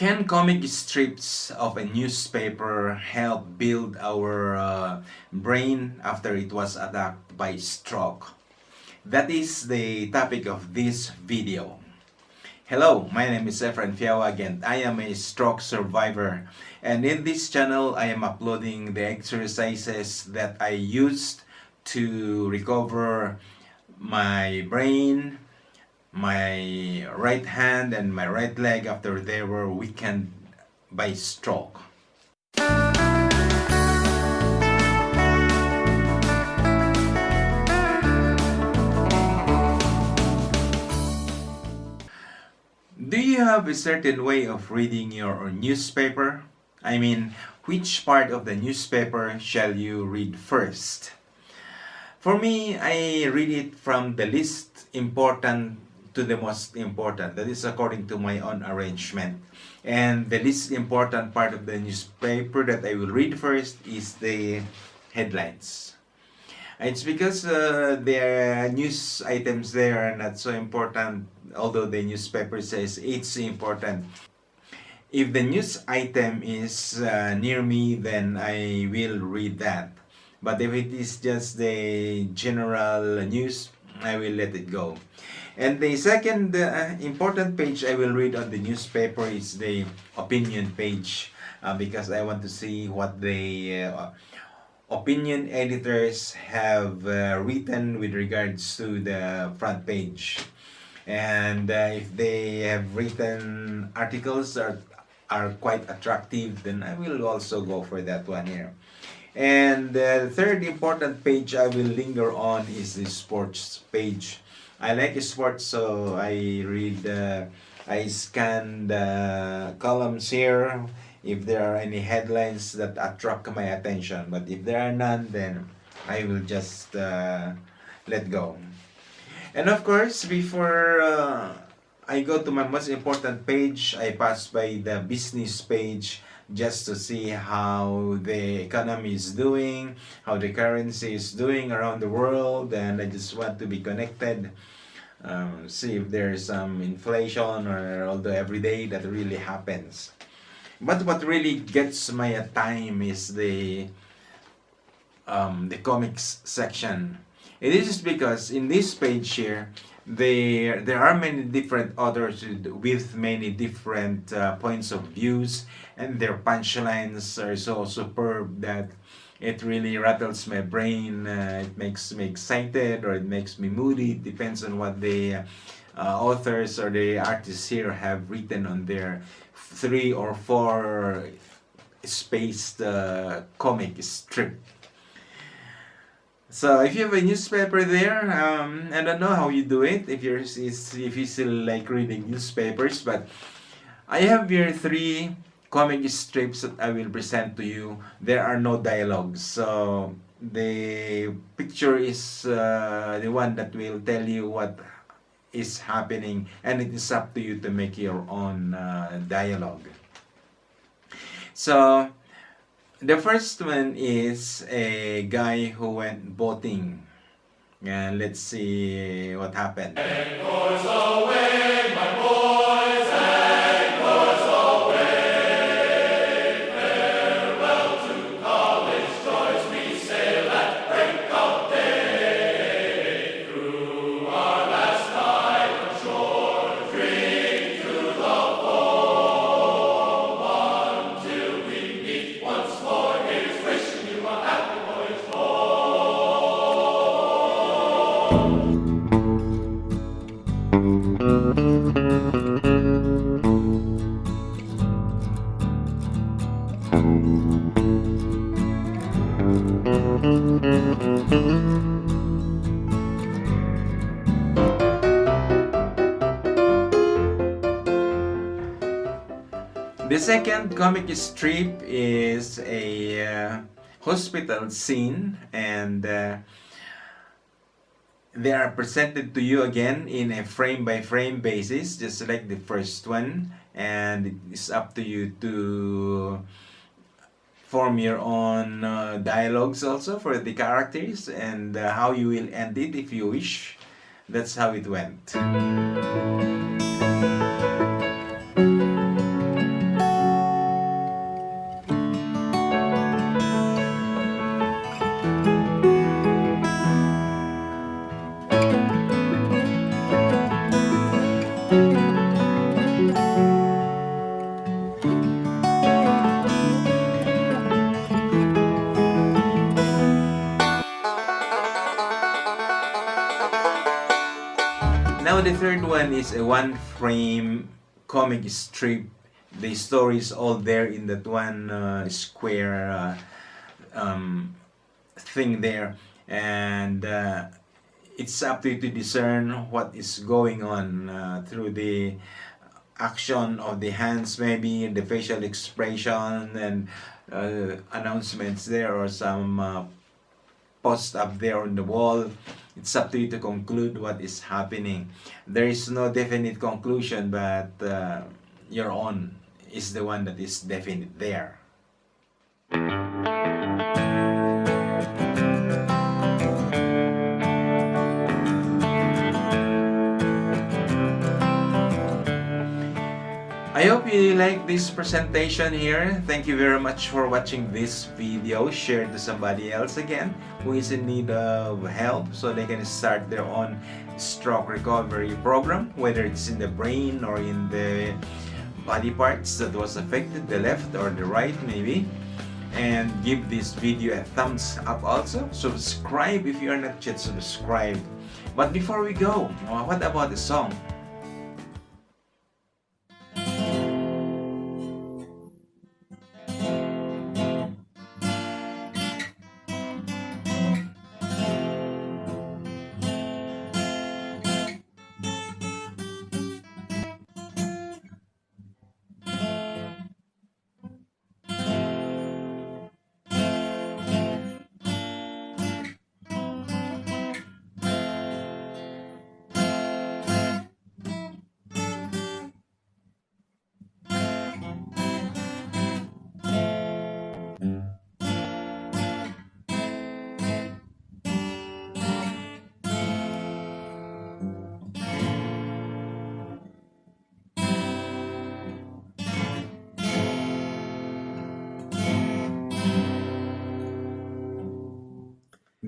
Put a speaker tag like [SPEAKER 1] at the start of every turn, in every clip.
[SPEAKER 1] Can comic strips of a newspaper help build our brain after it was attacked by stroke? That is the topic of this video. Hello, my name is Fiao-ag and I am a stroke survivor. And in this channel, I am uploading the exercises that I used to recover my brain, my right hand and my right leg after they were weakened by stroke. Do you have a certain way of reading your newspaper? I mean, which part of the newspaper shall you read first? For me, I read it from the least important to the most important. That is according to my own arrangement. And the least important part of the newspaper that I will read first is the headlines. It's because the news items there are not so important, although the newspaper says it's important. If the news item is near me, then I will read that. But if it is just the general news, I will let it go. And the second important page I will read on the newspaper is the opinion page, because I want to see what the opinion editors have written with regards to the front page. And if they have written articles that are quite attractive, then I will also go for that one here. And the third important page I will linger on is the sports page. I like sports, so I scan the columns here if there are any headlines that attract my attention. But if there are none, then I will just let go. And of course, before I go to my most important page, I pass by the business page just to see how the economy is doing, how the currency is doing around the world, and I just want to be connected, see if there's some inflation or although every day that really happens. But what really gets my time is the comics section. It is because in this page here, there are many different authors with many different points of views, and their punchlines are so superb that it really rattles my brain. It makes me excited or it makes me moody. It depends on what the authors or the artists here have written on their 3 or 4 spaced comic strip. So if you have a newspaper there, I don't know how you do it, if you still like reading newspapers, but I have here 3 comic strips that I will present to you. There are no dialogues, so the picture is the one that will tell you what is happening, and it is up to you to make your own dialogue. So the first one is a guy who went boating, and let's see what happened. Anchors away, my boys, anchors away. Farewell to college joys, we sail at break of day. Through our last night on shore, drink to the full until we meet once more. Here's wishing you a happy voyage The second comic strip is a hospital scene, and they are presented to you again in a frame-by-frame basis, just like the first one, and it is up to you to form your own dialogues also for the characters, and how you will end it if you wish. That's how it went. third one is a one frame comic strip. The story is all there in that one square thing there, and it's up to you to discern what is going on through the action of the hands, maybe the facial expression, and announcements there, or some post up there on the wall. It's up to you to conclude what is happening. There is no definite conclusion, but your own is the one that is definite there. I hope you like this presentation here. Thank you very much for watching this video. Share it to somebody else again who is in need of help, so they can start their own stroke recovery program, whether it's in the brain or in the body parts that was affected, the left or the right maybe. And give this video a thumbs up also. Subscribe if you are not yet subscribed. But before we go, what about the song?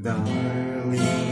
[SPEAKER 1] Darling,